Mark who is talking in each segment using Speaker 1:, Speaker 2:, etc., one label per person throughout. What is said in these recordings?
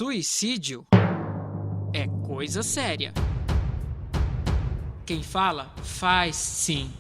Speaker 1: Suicídio é coisa séria. Quem fala, faz sim.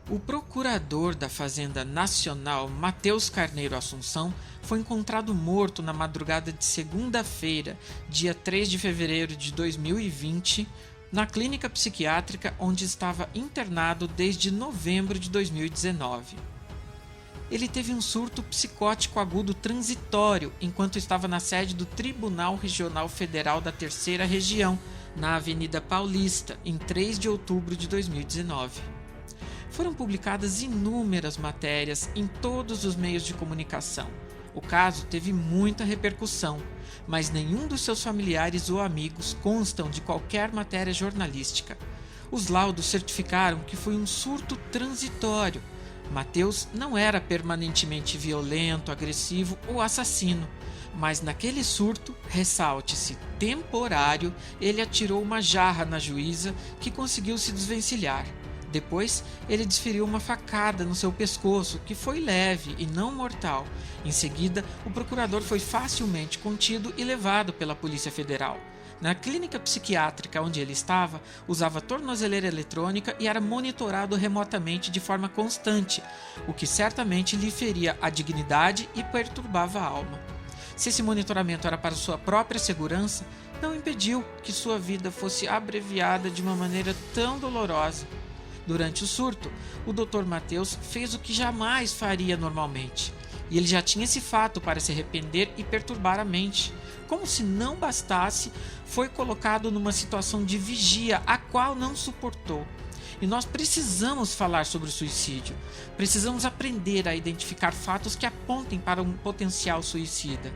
Speaker 1: O procurador da Fazenda Nacional, Matheus Carneiro Assunção, foi encontrado morto na madrugada de segunda-feira, dia 3 de fevereiro de 2020, na clínica psiquiátrica onde estava internado desde novembro de 2019. Ele teve um surto psicótico agudo transitório enquanto estava na sede do Tribunal Regional Federal da Terceira Região, na Avenida Paulista, em 3 de outubro de 2019. Foram publicadas inúmeras matérias em todos os meios de comunicação. O caso teve muita repercussão, mas nenhum dos seus familiares ou amigos constam de qualquer matéria jornalística. Os laudos certificaram que foi um surto transitório. Matheus não era permanentemente violento, agressivo ou assassino, mas naquele surto, ressalte-se, temporário, ele atirou uma jarra na juíza que conseguiu se desvencilhar. Depois, ele desferiu uma facada no seu pescoço, que foi leve e não mortal. Em seguida, o procurador foi facilmente contido e levado pela Polícia Federal. Na clínica psiquiátrica onde ele estava, usava tornozeleira eletrônica e era monitorado remotamente de forma constante, o que certamente lhe feria a dignidade e perturbava a alma. Se esse monitoramento era para sua própria segurança, não impediu que sua vida fosse abreviada de uma maneira tão dolorosa. Durante o surto, o Dr. Matheus fez o que jamais faria normalmente. E ele já tinha esse fato para se arrepender e perturbar a mente. Como se não bastasse, foi colocado numa situação de vigia, a qual não suportou. E nós precisamos falar sobre o suicídio. Precisamos aprender a identificar fatos que apontem para um potencial suicida.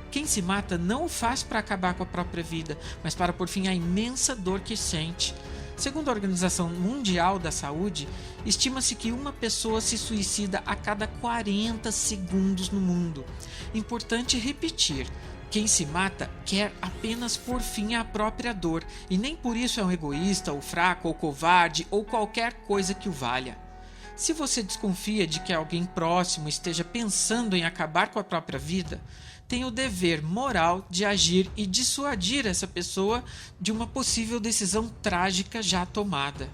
Speaker 1: Quem se mata não o faz para acabar com a própria vida, mas para pôr fim à imensa dor que sente. Segundo a Organização Mundial da Saúde, estima-se que uma pessoa se suicida a cada 40 segundos no mundo. Importante repetir, quem se mata quer apenas pôr fim à própria dor, e nem por isso é um egoísta, ou fraco, ou covarde, ou qualquer coisa que o valha. Se você desconfia de que alguém próximo esteja pensando em acabar com a própria vida, tem o dever moral de agir e dissuadir essa pessoa de uma possível decisão trágica já tomada.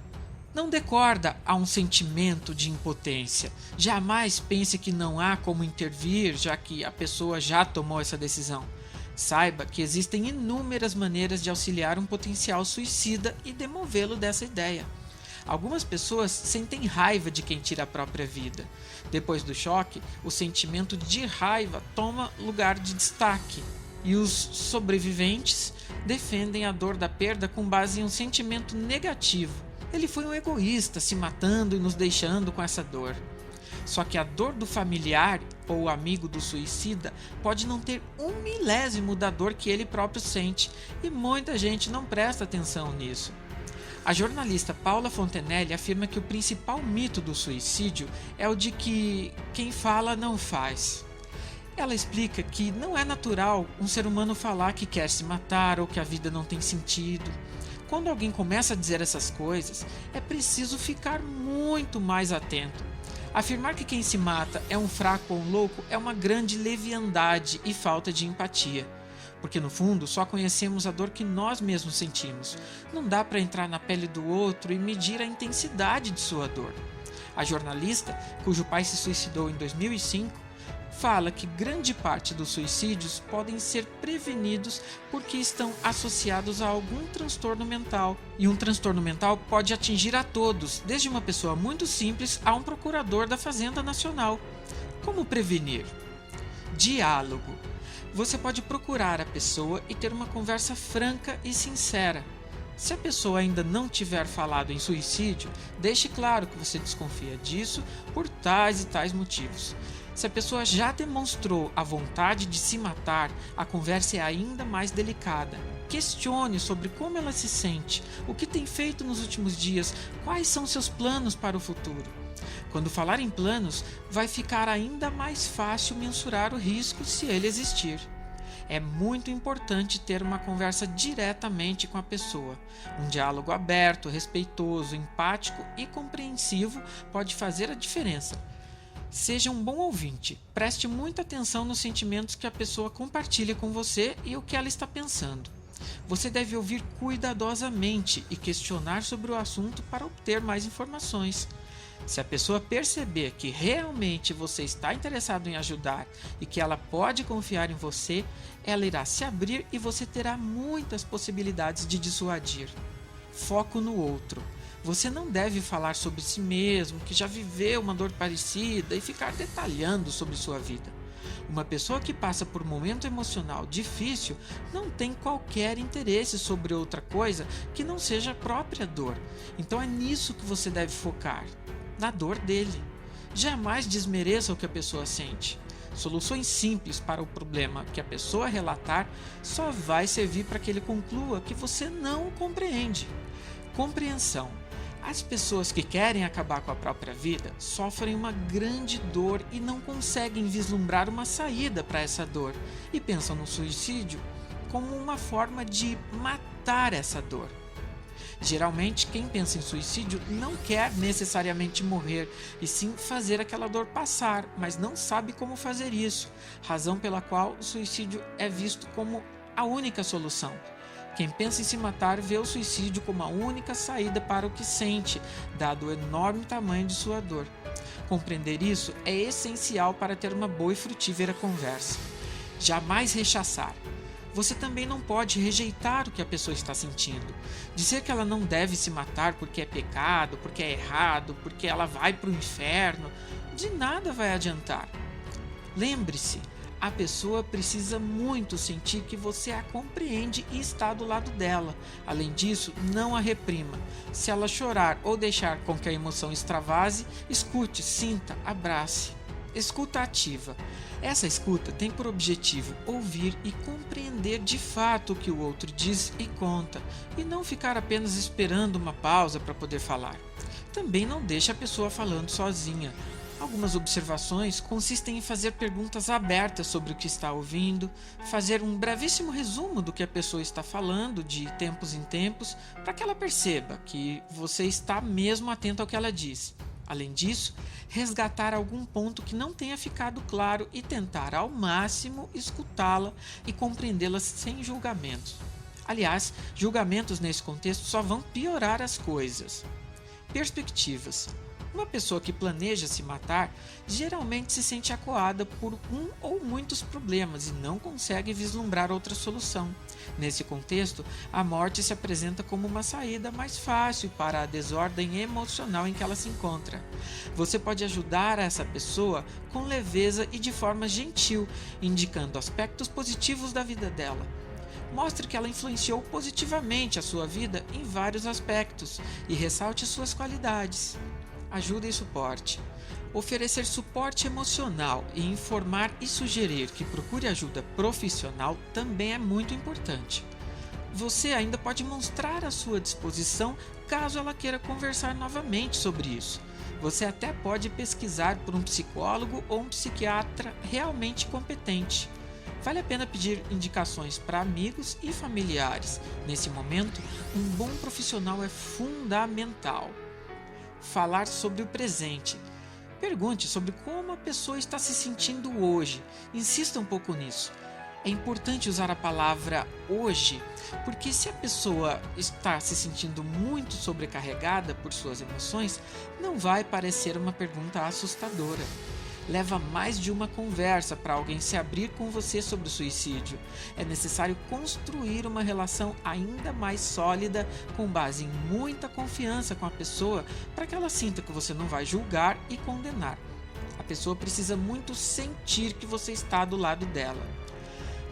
Speaker 1: Não dê corda a um sentimento de impotência. Jamais pense que não há como intervir, já que a pessoa já tomou essa decisão. Saiba que existem inúmeras maneiras de auxiliar um potencial suicida e demovê-lo dessa ideia. Algumas pessoas sentem raiva de quem tira a própria vida. Depois do choque, o sentimento de raiva toma lugar de destaque, e os sobreviventes defendem a dor da perda com base em um sentimento negativo. Ele foi um egoísta, se matando e nos deixando com essa dor. Só que a dor do familiar ou amigo do suicida pode não ter 1/1000º da dor que ele próprio sente, e muita gente não presta atenção nisso. A jornalista Paula Fontenelle afirma que o principal mito do suicídio é o de que quem fala não faz. Ela explica que não é natural um ser humano falar que quer se matar ou que a vida não tem sentido. Quando alguém começa a dizer essas coisas, é preciso ficar muito mais atento. Afirmar que quem se mata é um fraco ou um louco é uma grande leviandade e falta de empatia. Porque no fundo só conhecemos a dor que nós mesmos sentimos. Não dá para entrar na pele do outro e medir a intensidade de sua dor. A jornalista, cujo pai se suicidou em 2005, fala que grande parte dos suicídios podem ser prevenidos porque estão associados a algum transtorno mental. E um transtorno mental pode atingir a todos, desde uma pessoa muito simples a um procurador da Fazenda Nacional. Como prevenir? Diálogo. Você pode procurar a pessoa e ter uma conversa franca e sincera. Se a pessoa ainda não tiver falado em suicídio, deixe claro que você desconfia disso por tais e tais motivos. Se a pessoa já demonstrou a vontade de se matar, a conversa é ainda mais delicada. Questione sobre como ela se sente, o que tem feito nos últimos dias, quais são seus planos para o futuro. Quando falar em planos, vai ficar ainda mais fácil mensurar o risco se ele existir. É muito importante ter uma conversa diretamente com a pessoa. Um diálogo aberto, respeitoso, empático e compreensivo pode fazer a diferença. Seja um bom ouvinte, preste muita atenção nos sentimentos que a pessoa compartilha com você e o que ela está pensando. Você deve ouvir cuidadosamente e questionar sobre o assunto para obter mais informações. Se a pessoa perceber que realmente você está interessado em ajudar e que ela pode confiar em você, ela irá se abrir e você terá muitas possibilidades de dissuadir. Foco no outro. Você não deve falar sobre si mesmo, que já viveu uma dor parecida e ficar detalhando sobre sua vida. Uma pessoa que passa por um momento emocional difícil não tem qualquer interesse sobre outra coisa que não seja a própria dor. Então é nisso que você deve focar, na dor dele. Jamais desmereça o que a pessoa sente. Soluções simples para o problema que a pessoa relatar só vai servir para que ele conclua que você não o compreende. Compreensão. As pessoas que querem acabar com a própria vida sofrem uma grande dor e não conseguem vislumbrar uma saída para essa dor e pensam no suicídio como uma forma de matar essa dor. Geralmente, quem pensa em suicídio não quer necessariamente morrer, e sim fazer aquela dor passar, mas não sabe como fazer isso, razão pela qual o suicídio é visto como a única solução. Quem pensa em se matar vê o suicídio como a única saída para o que sente, dado o enorme tamanho de sua dor. Compreender isso é essencial para ter uma boa e frutífera conversa. Jamais rechaçar. Você também não pode rejeitar o que a pessoa está sentindo. Dizer que ela não deve se matar porque é pecado, porque é errado, porque ela vai para o inferno, de nada vai adiantar. Lembre-se, a pessoa precisa muito sentir que você a compreende e está do lado dela. Além disso, não a reprima. Se ela chorar ou deixar com que a emoção extravase, escute, sinta, abrace. Escuta ativa. Essa escuta tem por objetivo ouvir e compreender de fato o que o outro diz e conta, e não ficar apenas esperando uma pausa para poder falar. Também não deixe a pessoa falando sozinha. Algumas observações consistem em fazer perguntas abertas sobre o que está ouvindo, fazer um brevíssimo resumo do que a pessoa está falando de tempos em tempos, para que ela perceba que você está mesmo atento ao que ela diz. Além disso, resgatar algum ponto que não tenha ficado claro e tentar ao máximo escutá-la e compreendê-la sem julgamentos. Aliás, julgamentos nesse contexto só vão piorar as coisas. Perspectivas. Uma pessoa que planeja se matar geralmente se sente acuada por um ou muitos problemas e não consegue vislumbrar outra solução. Nesse contexto, a morte se apresenta como uma saída mais fácil para a desordem emocional em que ela se encontra. Você pode ajudar essa pessoa com leveza e de forma gentil, indicando aspectos positivos da vida dela. Mostre que ela influenciou positivamente a sua vida em vários aspectos e ressalte suas qualidades. Ajuda e suporte. Oferecer suporte emocional e informar e sugerir que procure ajuda profissional também é muito importante. Você ainda pode mostrar a sua disposição caso ela queira conversar novamente sobre isso. Você até pode pesquisar por um psicólogo ou um psiquiatra realmente competente. Vale a pena pedir indicações para amigos e familiares. Nesse momento, um bom profissional é fundamental. Falar sobre o presente. Pergunte sobre como a pessoa está se sentindo hoje. Insista um pouco nisso. É importante usar a palavra hoje, porque se a pessoa está se sentindo muito sobrecarregada por suas emoções, não vai parecer uma pergunta assustadora. Leva mais de uma conversa para alguém se abrir com você sobre o suicídio. É necessário construir uma relação ainda mais sólida com base em muita confiança com a pessoa para que ela sinta que você não vai julgar e condenar. A pessoa precisa muito sentir que você está do lado dela.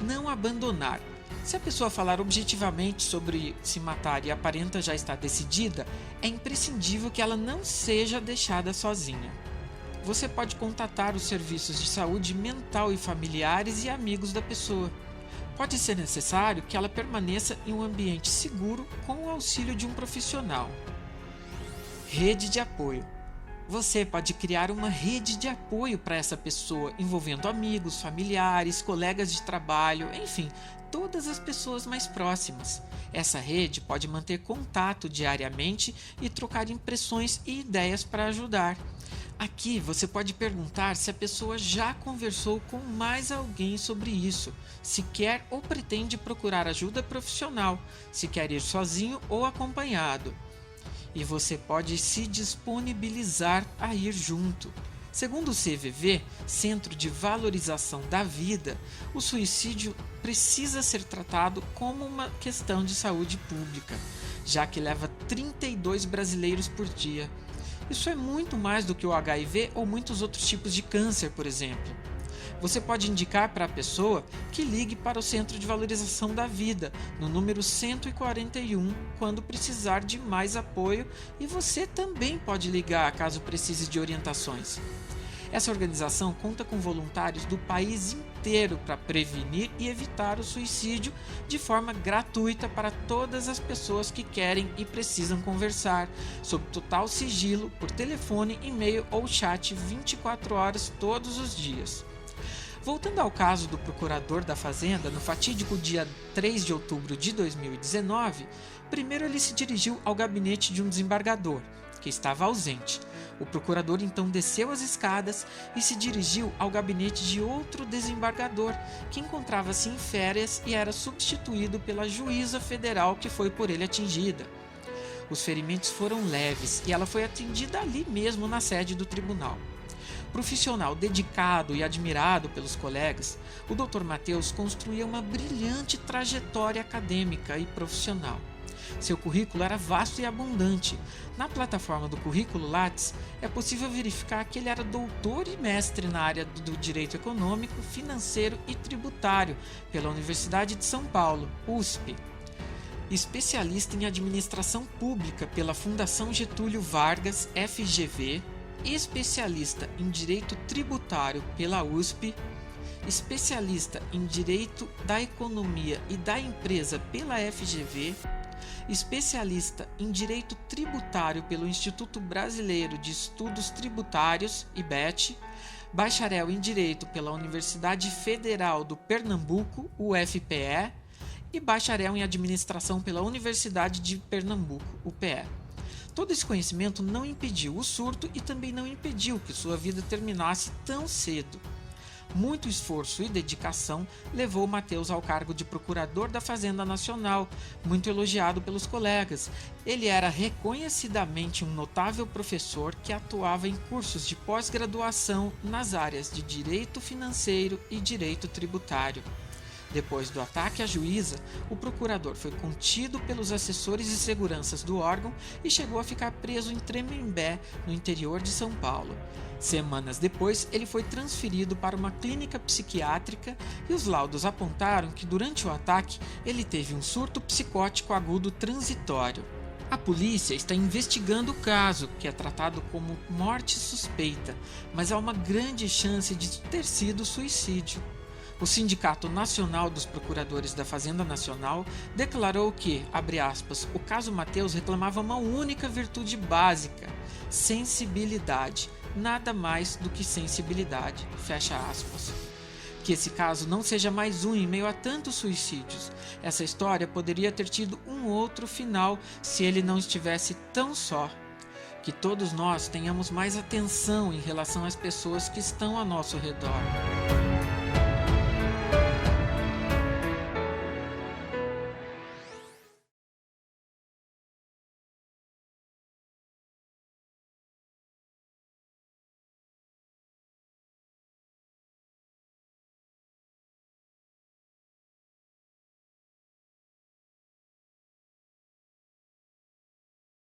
Speaker 1: Não abandonar. Se a pessoa falar objetivamente sobre se matar e aparenta já estar decidida, é imprescindível que ela não seja deixada sozinha. Você pode contatar os serviços de saúde mental e familiares e amigos da pessoa. Pode ser necessário que ela permaneça em um ambiente seguro com o auxílio de um profissional. Rede de apoio. Você pode criar uma rede de apoio para essa pessoa, envolvendo amigos, familiares, colegas de trabalho, enfim, todas as pessoas mais próximas. Essa rede pode manter contato diariamente e trocar impressões e ideias para ajudar. Aqui você pode perguntar se a pessoa já conversou com mais alguém sobre isso, se quer ou pretende procurar ajuda profissional, se quer ir sozinho ou acompanhado. E você pode se disponibilizar a ir junto. Segundo o CVV, Centro de Valorização da Vida, o suicídio precisa ser tratado como uma questão de saúde pública, já que leva 32 brasileiros por dia. Isso é muito mais do que o HIV ou muitos outros tipos de câncer, por exemplo. Você pode indicar para a pessoa que ligue para o Centro de Valorização da Vida, no número 141, quando precisar de mais apoio, e você também pode ligar caso precise de orientações. Essa organização conta com voluntários do país inteiro para prevenir e evitar o suicídio de forma gratuita para todas as pessoas que querem e precisam conversar, sob total sigilo, por telefone, e-mail ou chat 24 horas todos os dias. Voltando ao caso do procurador da Fazenda, no fatídico dia 3 de outubro de 2019, primeiro ele se dirigiu ao gabinete de um desembargador, que estava ausente. O procurador então desceu as escadas e se dirigiu ao gabinete de outro desembargador, que encontrava-se em férias e era substituído pela juíza federal que foi por ele atingida. Os ferimentos foram leves e ela foi atendida ali mesmo na sede do tribunal. Profissional dedicado e admirado pelos colegas, o Dr. Matheus construía uma brilhante trajetória acadêmica e profissional. Seu currículo era vasto e abundante. Na plataforma do Currículo Lattes, é possível verificar que ele era doutor e mestre na área do Direito Econômico, Financeiro e Tributário pela Universidade de São Paulo, USP. Especialista em Administração Pública pela Fundação Getúlio Vargas, FGV, especialista em Direito Tributário pela USP, especialista em Direito da Economia e da Empresa pela FGV, especialista em Direito Tributário pelo Instituto Brasileiro de Estudos Tributários, IBET, bacharel em Direito pela Universidade Federal do Pernambuco, UFPE, e bacharel em Administração pela Universidade de Pernambuco, UPE. Todo esse conhecimento não impediu o surto e também não impediu que sua vida terminasse tão cedo. Muito esforço e dedicação levou Matheus ao cargo de procurador da Fazenda Nacional, muito elogiado pelos colegas. Ele era reconhecidamente um notável professor que atuava em cursos de pós-graduação nas áreas de Direito Financeiro e Direito Tributário. Depois do ataque à juíza, o procurador foi contido pelos assessores de seguranças do órgão e chegou a ficar preso em Tremembé, no interior de São Paulo. Semanas depois, ele foi transferido para uma clínica psiquiátrica e os laudos apontaram que durante o ataque ele teve um surto psicótico agudo transitório. A polícia está investigando o caso, que é tratado como morte suspeita, mas há uma grande chance de ter sido suicídio. O Sindicato Nacional dos Procuradores da Fazenda Nacional declarou que, abre aspas, o caso Matheus reclamava uma única virtude básica: sensibilidade, nada mais do que sensibilidade, fecha aspas. Que esse caso não seja mais um em meio a tantos suicídios. Essa história poderia ter tido um outro final se ele não estivesse tão só. Que todos nós tenhamos mais atenção em relação às pessoas que estão ao nosso redor.